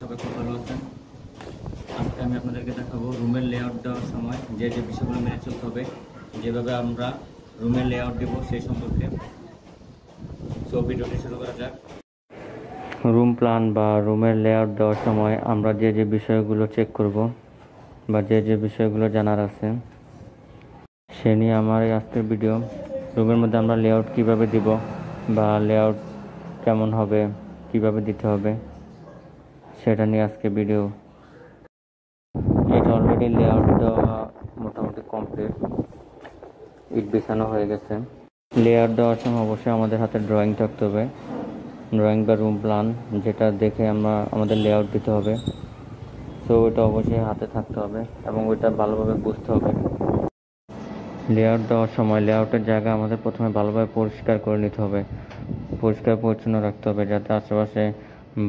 সবাই খুব ভালো আছেন। আজকে আমি আপনাদেরকে দেখাবো রুমের লেআউট দেওয়ার সময় যে যে বিষয়গুলো মেনে চলতে হবে, যেভাবে আমরা রুমের লেআউট দেবো সেই সম্পর্কে। সো ভিডিওটি শুরু করা যাক। রুম প্ল্যান বা রুমের লেআউট দেওয়ার সময় আমরা যে যে বিষয়গুলো চেক করব বা যে যে বিষয়গুলো জানার আছে সে নিয়ে আমার এই আজকের ভিডিও। রুমের মধ্যে আমরা লেআউট কিভাবে দিব বা লেআউট কেমন হবে, কিভাবে দিতে হবে, সেটা নিয়ে আজকে ভিডিও। এটা অলরেডি লেআউট দেওয়া মোটামুটি কমপ্লিট, ইট বিছানো হয়ে গেছে। লেআউট দেওয়ার সময় অবশ্যই আমাদের হাতে ড্রয়িং থাকতে হবে, ড্রয়িং বা রুম প্ল্যান, যেটা দেখে আমাদের লেআউট দিতে হবে। সো ওইটা অবশ্যই হাতে থাকতে হবে এবং ওইটা ভালোভাবে বুঝতে হবে। লেআউট দেওয়ার সময় লেআউটের জায়গা আমাদের প্রথমে ভালোভাবে পরিষ্কার করে নিতে হবে, পরিষ্কার পরিচ্ছন্ন রাখতে হবে, যাতে আশেপাশে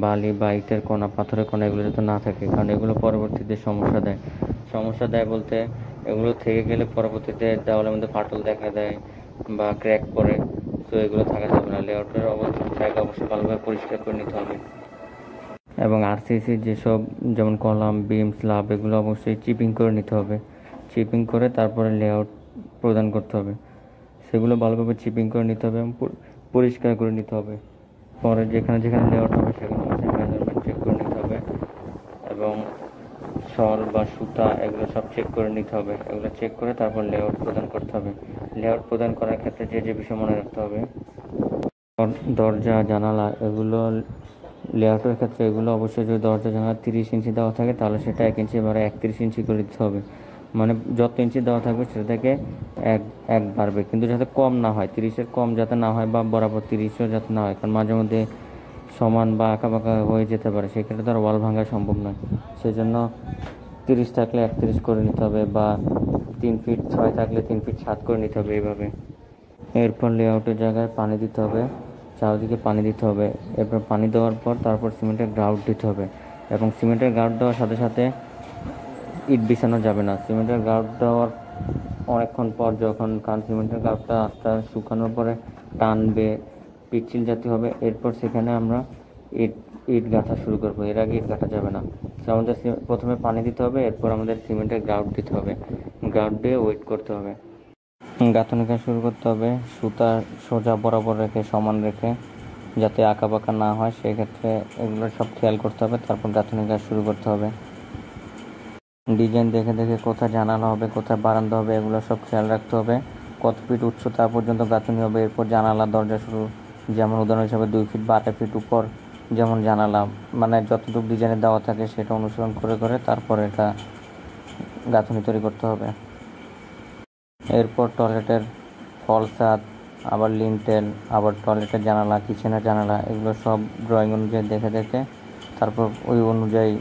বালি বা ইটের কোনা, পাথরের কোনা এগুলো যাতে না থাকে, কারণ এগুলো পরবর্তীতে সমস্যা দেয় বলতে এগুলো থেকে গেলে পরবর্তীতে দেওয়ালের মধ্যে ফাটল দেখা দেয় বা ক্র্যাক পড়ে। তো এগুলো থাকা যাবে না। লেআউটের জায়গা অবশ্যই ভালোভাবে পরিষ্কার করে নিতে হবে এবং আরসিসির যেসব যেমন কলাম, বিম, স্ল্যাব এগুলো অবশ্যই চিপিং করে নিতে হবে। চিপিং করে তারপরে লেআউট প্রদান করতে হবে। সেগুলো ভালোভাবে চিপিং করে নিতে হবে এবং পরিষ্কার করে নিতে হবে। পরে যেখানে যেখানে লেআউট হবে সেখানে অবশ্যই মেজারমেন্ট চেক করে নিতে হবে এবং শল বা সুতা এগুলো সব চেক করে নিতে হবে। এগুলো চেক করে তারপর লেআউট প্রদান করতে হবে। লেআউট প্রদান করার ক্ষেত্রে যে যে বিষয় মনে রাখতে হবে, দরজা, জানালা এগুলো লেআউটের ক্ষেত্রে এগুলো অবশ্যই যদি দরজা জানালা 30 ইঞ্চি দেওয়া থাকে তাহলে সেটা 1 ইঞ্চি বাড়ে 31 ইঞ্চি করে দিতে হবে। মানে যত ইঞ্চি দেওয়া থাকবে সেটা থেকে এক বাড়বে, কিন্তু যাতে কম না হয়, 30-এর কম যাতে না হয় বা বরাবর 30ও যাতে না হয়, কারণ মাঝে মধ্যে সমান বা আঁকাবাঁকা হয়ে যেতে পারে, সেক্ষেত্রে তার ওয়াল ভাঙা সম্ভব নয়। সেই জন্য 30 থাকলে 31 করে নিতে হবে বা 3 ফিট 6 থাকলে 3 ফিট 7 করে নিতে হবে এইভাবে। এরপর লেআউটের জায়গায় পানি দিতে হবে, চারদিকে পানি দিতে হবে। এরপর পানি দেওয়ার পর তারপর সিমেন্টের গ্রাউট দিতে হবে এবং সিমেন্টের গ্রাউট দেওয়ার সাথে সাথে ইট বিছানো যাবে না। সিমেন্টের গ্রাউট দেওয়ার অনেকক্ষণ পর কারণ সিমেন্টের গ্রাউটটা আস্তে আস্তে শুকানোর পরে টানবে, পিচ্ছিল জাতীয় হবে, এরপর সেখানে আমরা ইট ইট গাঁথা শুরু করবো। এর আগে ইট গাঁথা যাবে না। আমাদের প্রথমে পানি দিতে হবে, এরপর আমাদের সিমেন্টের গ্রাউট দিতে হবে, গ্রাউট দিয়ে ওয়েট করতে হবে। গাঁথনি কাজ শুরু করতে হবে সুতা সোজা বরাবর রেখে, সমান রেখে, যাতে আঁকাবাঁকা না হয়, সেক্ষেত্রে এগুলো সব খেয়াল করতে হবে। তারপর গাঁথনি কাজ শুরু করতে হবে। ডিজাইন দেখে দেখে কোথায় জানালা হবে, কোথায় বারান্দা হবে, এগুলো সব খেয়াল রাখতে হবে। কত ফিট উচ্চতা পর্যন্ত গাঁথনি হবে, এরপর জানালা দরজা শুরু, যেমন উদাহরণ হিসাবে 2 ফিট বা 8 ফিট উপর যেমন জানালা, মানে যতটুকু ডিজাইনে দেওয়া থাকে সেটা অনুসরণ করে করে তারপর এটা গাঁথনি তৈরি করতে হবে। এরপর টয়লেটের ফল ছাদ, আবার লিনটেল, আবার টয়লেটের জানালা, কিচেনের জানালা, এগুলো সব ড্রয়িং অনুযায়ী দেখে দেখে তারপর ওই অনুযায়ী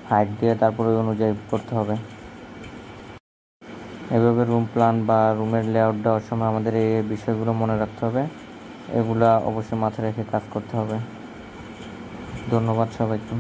হাইট দিয়ে তারপর ওই অনুযায়ী করতে হবে। এভাবে রুম প্ল্যান বা রুমের লেআউট দেওয়ার সময় আমাদের এই বিষয়গুলো মনে রাখতে হবে। এগুলা অবশ্যই মাথায় রেখে কাজ করতে হবে। ধন্যবাদ সবাইকে।